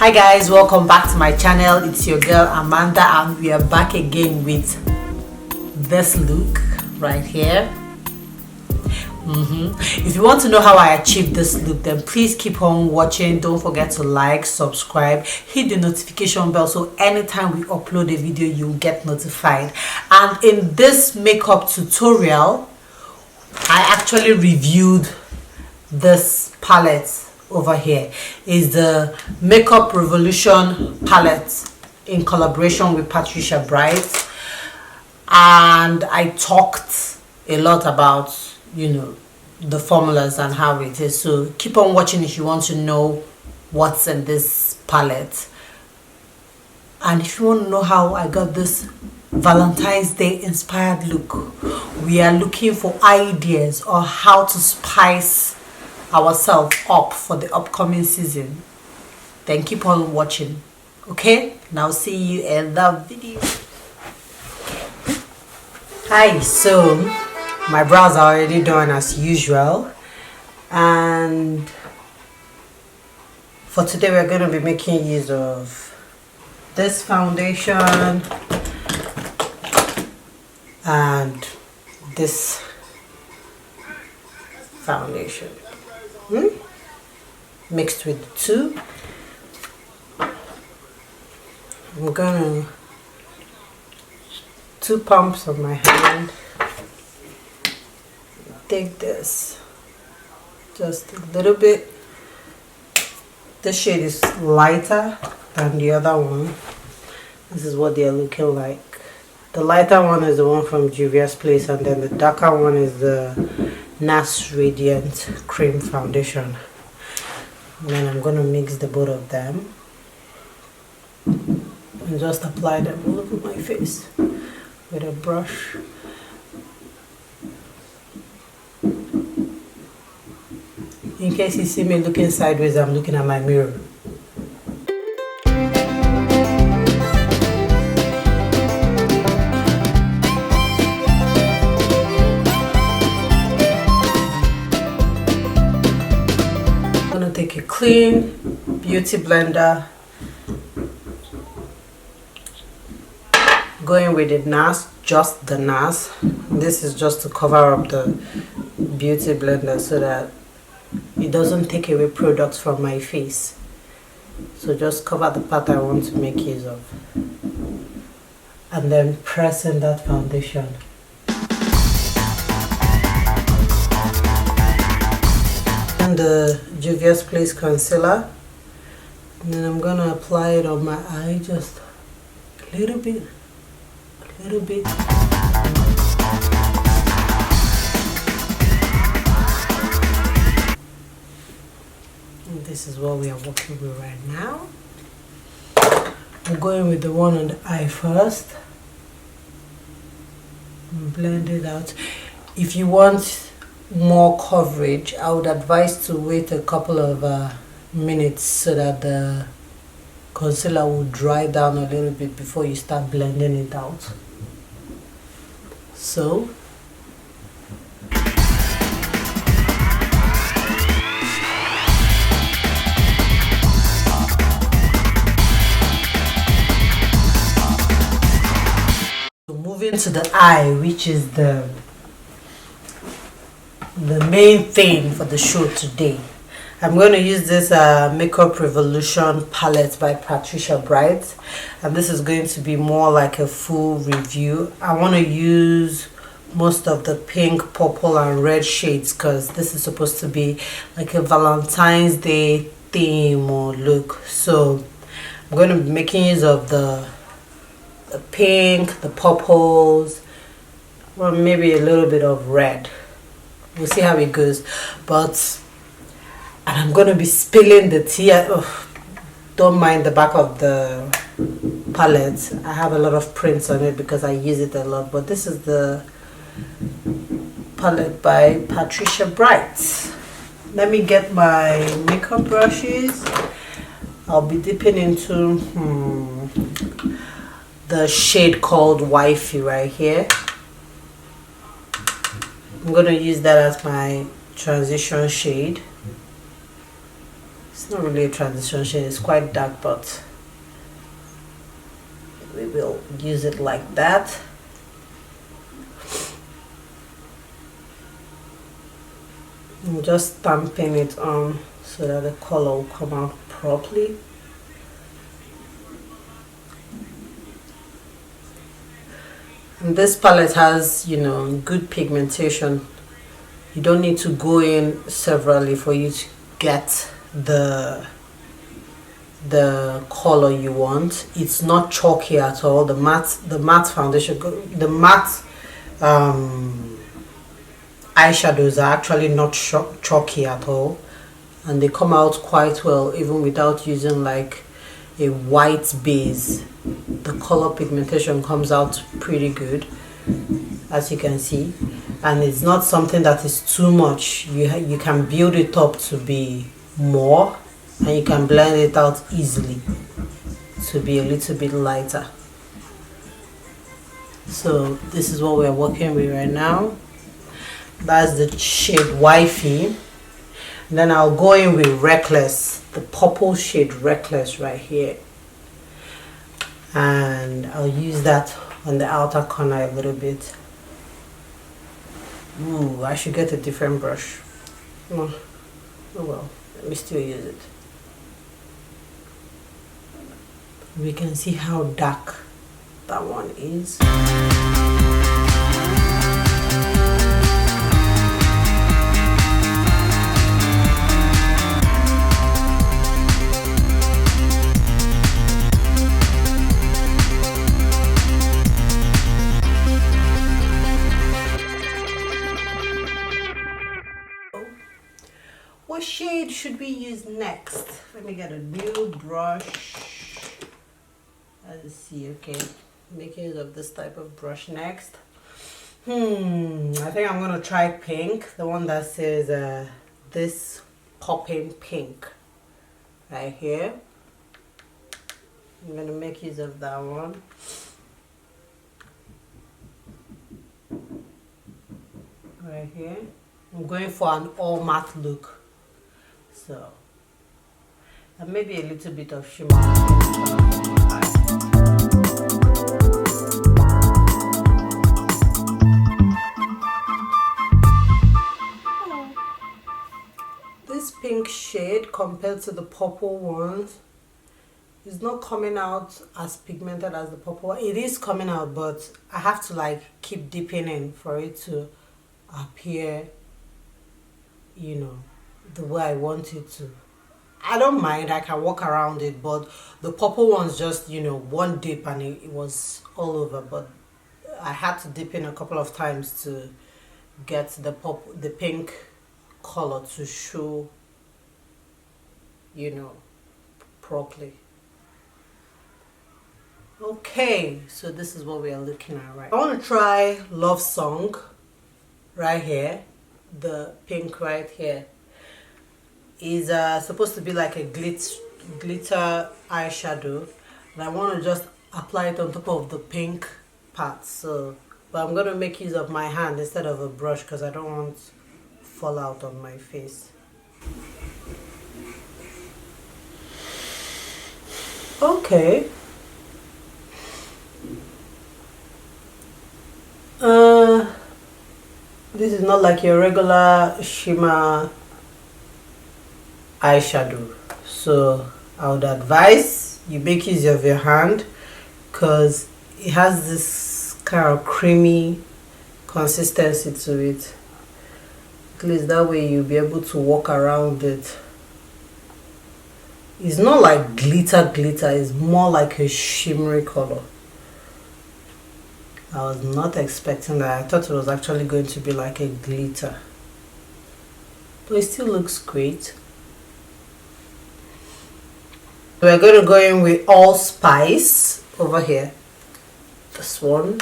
Hi guys, welcome back to my channel. It's your girl Amanda and we are back again with this look right here. If you want to know how I achieved this look, then please keep on watching. Don't forget to like, subscribe, hit the notification bell so anytime we upload a video you'll get notified. And in this makeup tutorial I actually reviewed this palette over here. Is the Makeup Revolution palette in collaboration with Patricia, and I talked a lot about, you know, the formulas and how it is. So keep on watching if you want to know what's in this palette. And if you want to know how I got this Valentine's Day inspired look, we are looking for ideas on how to spice ourselves up for the upcoming season, then keep on watching. Okay, now see you in the video. Hi, so my brows are already done as usual, and for today we're going to be making use of this foundation and this foundation mixed with the two. I'm gonna 2 pumps on my hand, take this just a little bit. This shade is lighter than the other one. This is what they're looking like. The lighter one is the one from Juvia's Place, and then the darker one is the NARS Radiant Cream Foundation. And then I'm going to mix the both of them and just apply them all over my face with a brush. In case you see me looking sideways, I'm looking at my mirror. Take a clean beauty blender, going with the NARS, just the NARS. This is just to cover up the beauty blender so that it doesn't take away products from my face. So just cover the part I want to make use of, and then press in that foundation. The Juvia's Place concealer, and then I'm gonna apply it on my eye, just a little bit. And this is what we are working with right now. I'm going with the one on the eye first and blend it out. If you want more coverage, I would advise to wait a couple of minutes so that the concealer will dry down a little bit before you start blending it out. So moving to the eye, which is the main thing for the show today. I'm going to use this Makeup Revolution palette by Patricia, and this is going to be more like a full review. I want to use most of the pink, purple and red shades because this is supposed to be like a Valentine's Day theme or look. So I'm going to be making use of the pink, the purples, or maybe a little bit of red. We'll see how it goes. And I'm going to be spilling the tea. Don't mind the back of the palette. I have a lot of prints on it because I use it a lot. But this is the palette by Patricia. Let me get my makeup brushes. I'll be dipping into the shade called Wifey right here. I'm going to use that as my transition shade. It's not really a transition shade, it's quite dark, but we will use it like that. I'm just stamping it on so that the color will come out properly. And this palette has, you know, good pigmentation. You don't need to go in severally for you to get the color you want. It's not chalky at all. The matte foundation, the matte eyeshadows are actually not chalky at all, and they come out quite well even without using like a white base. The color pigmentation comes out pretty good, as you can see, and it's not something that is too much. You can build it up to be more, and you can blend it out easily to be a little bit lighter. So this is what we're working with right now. That's the shade Wifey. Then I'll go in with Reckless, the purple shade Reckless right here, and I'll use that on the outer corner a little bit. Ooh, I should get a different brush. Oh well, let me still use it. We can see how dark that one is. What shade should we use next? Let me get a new brush. Let's see. Okay, make use of this type of brush next. I think I'm gonna try pink, the one that says this popping pink right here. I'm gonna make use of that one. Right here. I'm going for an all matte look. So, and maybe a little bit of shimmer. This pink shade compared to the purple ones is not coming out as pigmented as the purple one. It is coming out, but I have to like keep dipping in for it to appear, you know, the way I want it to. I don't mind, I can walk around it, but the purple one's just, you know, one dip and it was all over. But I had to dip in a couple of times to get the pink color to show, you know, properly. Okay, so this is what we are looking at right now. I want to try Love Song right here. The pink right here is supposed to be like a glitter eyeshadow, and I want to just apply it on top of the pink part. So, but I'm going to make use of my hand instead of a brush because I don't want to fall out on my face. Okay. This is not like your regular shimmer eyeshadow, so I would advise you make use of your hand because it has this kind of creamy consistency to it. At least that way you'll be able to walk around it. It's not like glitter, it's more like a shimmery color. I was not expecting that. I thought it was actually going to be like a glitter, but it still looks great. We're going to go in with Allspice over here, this one.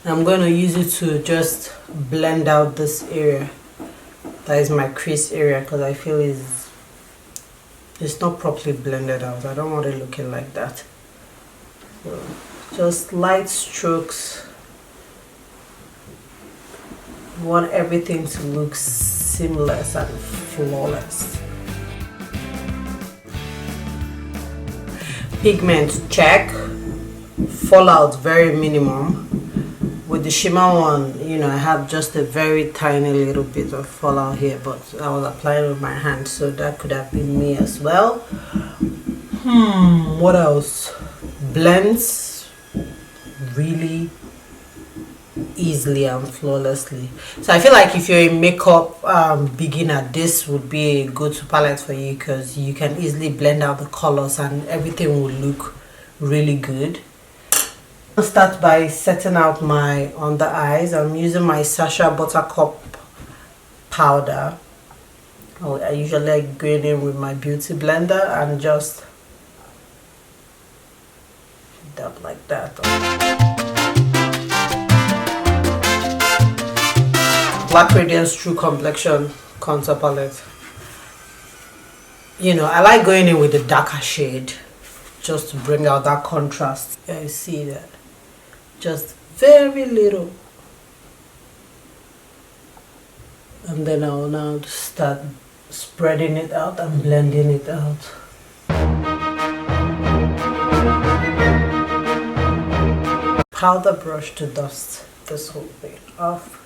I'm going to use it to just blend out this area. That is my crease area because I feel it's not properly blended out. I don't want it looking like that. So, just light strokes. You want everything to look seamless and flawless. Pigment check, fallout very minimum. With the shimmer one, you know, I have just a very tiny little bit of fallout here, but I was applying with my hand, so that could have been me as well. What else? Blends really easily and flawlessly. So I feel like if you're a makeup beginner, this would be a go-to palette for you, because you can easily blend out the colors and everything will look really good. I'll start by setting out my under eyes. I'm using my Sasha Buttercup powder. I usually like going in with my beauty blender and just dab like that. Black Radiance True Complexion contour palette. You know, I like going in with the darker shade just to bring out that contrast. Yeah, you see that? Just very little. And then I will now start spreading it out and blending it out. Powder brush to dust this whole thing off.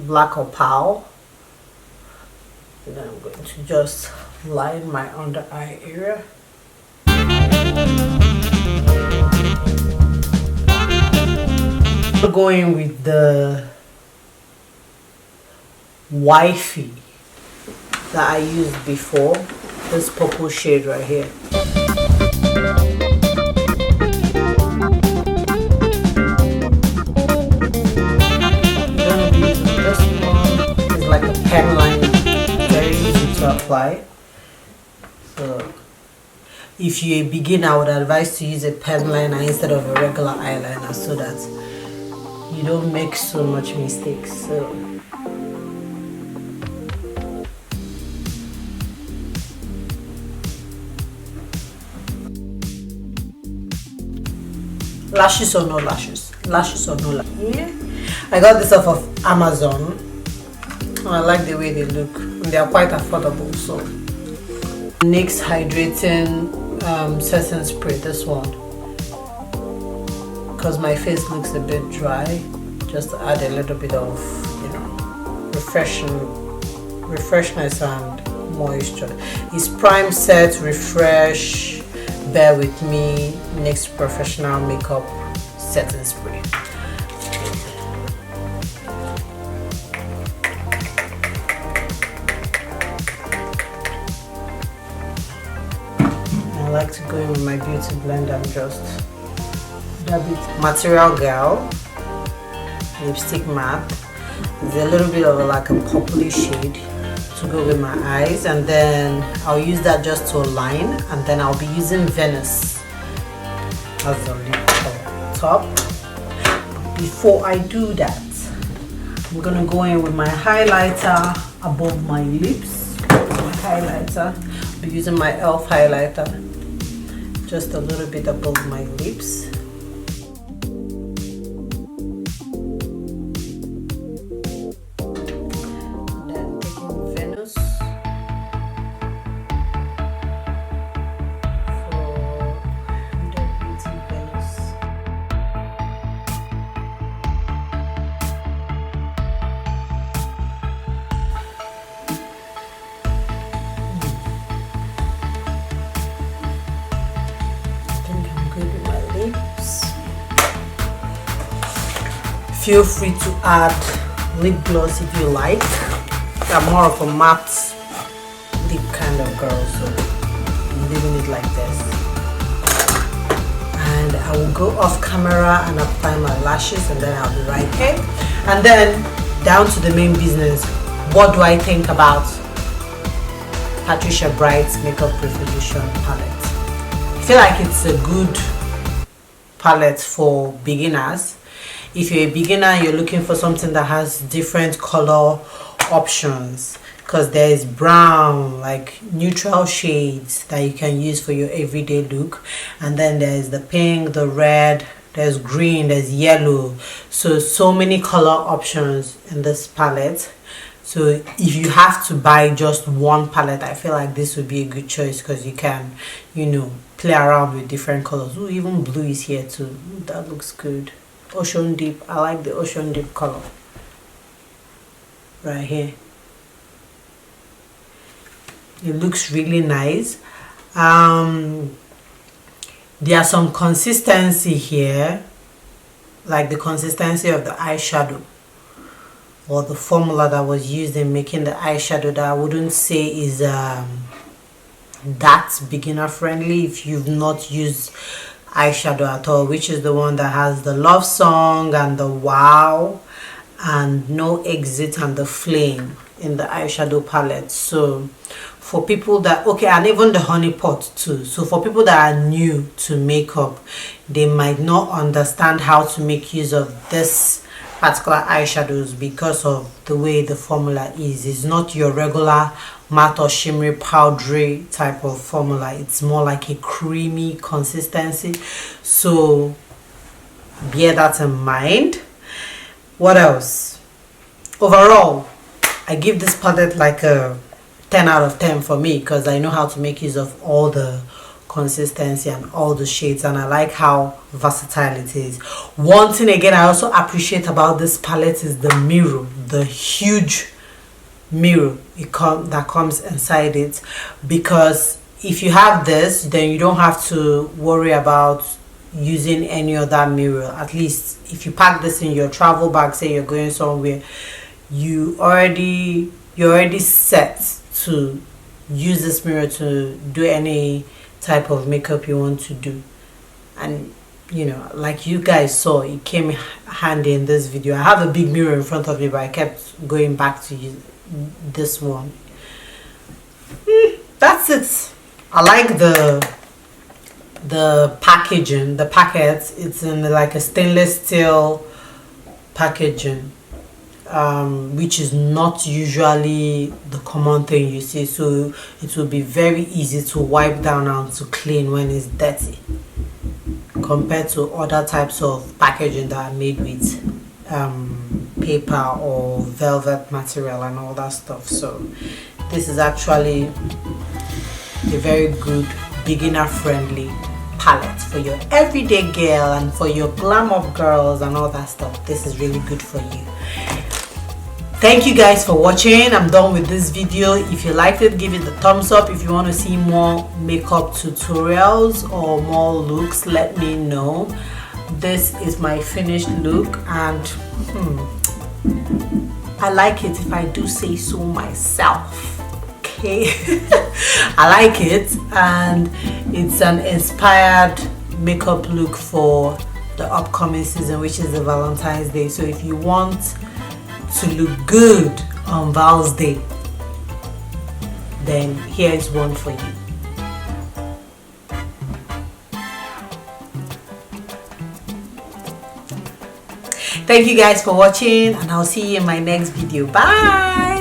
Black opal. And then I'm going to just line my under eye area. Going with the wifey that I used before, this purple shade right here. Like a pen liner, very easy to apply. So if you're a beginner, I would advise to use a pen liner instead of a regular eyeliner, so that you don't make so much mistakes. So lashes or no lashes, lashes or no lashes. Yeah. I got this off of Amazon. I like the way they look, and they are quite affordable. So NYX hydrating setting spray, this one, because my face looks a bit dry, just to add a little bit of, you know, refreshness and moisture. It's prime, set, refresh, bear with me, NYX professional makeup setting spray. I like to go in with my beauty blender and just dab it. Material Girl lipstick matte. There's a little bit of like a purpley shade to go with my eyes, and then I'll use that just to align, and then I'll be using Venice as the lip top. Before I do that, I'm gonna go in with my highlighter above my lips. My highlighter, I'll be using my e.l.f. highlighter just a little bit above my lips. And then taking Venus for Huda Beauty Venus. Feel free to add lip gloss if you like. I'm more of a matte lip kind of girl, so I'm leaving it like this. And I will go off camera and apply my lashes, and then I'll be right here. And then down to the main business. What do I think about Patricia Bright's Makeup Revolution palette? I feel like it's a good palette for beginners. If you're a beginner, you're looking for something that has different color options, because there is brown, like neutral shades that you can use for your everyday look, and then there's the pink, the red, there's green, there's yellow. So many color options in this palette. So if you have to buy just one palette, I feel like this would be a good choice, because you can, you know, play around with different colors. Ooh, even blue is here too. Ooh, that looks good. Ocean deep. I like the ocean deep color right here. It looks really nice. There are some consistency here, like the consistency of the eyeshadow, or the formula that was used in making the eyeshadow, that I wouldn't say is that beginner friendly if you've not used eyeshadow at all, which is the one that has the love song and the wow and no exit and the flame in the eyeshadow palette. So for people that, okay, and even the honey pot too, so for people that are new to makeup, they might not understand how to make use of this particular eyeshadows because of the way the formula is. It's not your regular matte or shimmery powdery type of formula. It's more like a creamy consistency, so bear that in mind. What else? Overall, I give this palette like a 10 out of 10 for me, because I know how to make use of all the consistency and all the shades, and I like how versatile it is. One thing again I also appreciate about this palette is the mirror, the huge mirror that comes inside it, because if you have this, then you don't have to worry about using any other mirror. At least if you pack this in your travel bag, say you're going somewhere, you're already set to use this mirror to do any type of makeup you want to do. And you know, like you guys saw, it came handy in this video. I have a big mirror in front of me, but I kept going back to use this one. That's it. I like the packaging, the packet. It's in like a stainless steel packaging, which is not usually the common thing you see, so it will be very easy to wipe down and to clean when it's dirty, compared to other types of packaging that are made with paper or velvet material and all that stuff. So this is actually a very good beginner friendly palette for your everyday girl and for your glam up girls and all that stuff. This is really good for you. Thank you guys for watching. I'm done with this video. If you liked it, give it a thumbs up. If you want to see more makeup tutorials or more looks, let me know. This is my finished look, and I like it, if I do say so myself. Okay. I like it, and it's an inspired makeup look for the upcoming season, which is the Valentine's Day. So if you want to look good on Val's Day, then here is one for you. Thank you guys for watching, and I'll see you in my next video. Bye.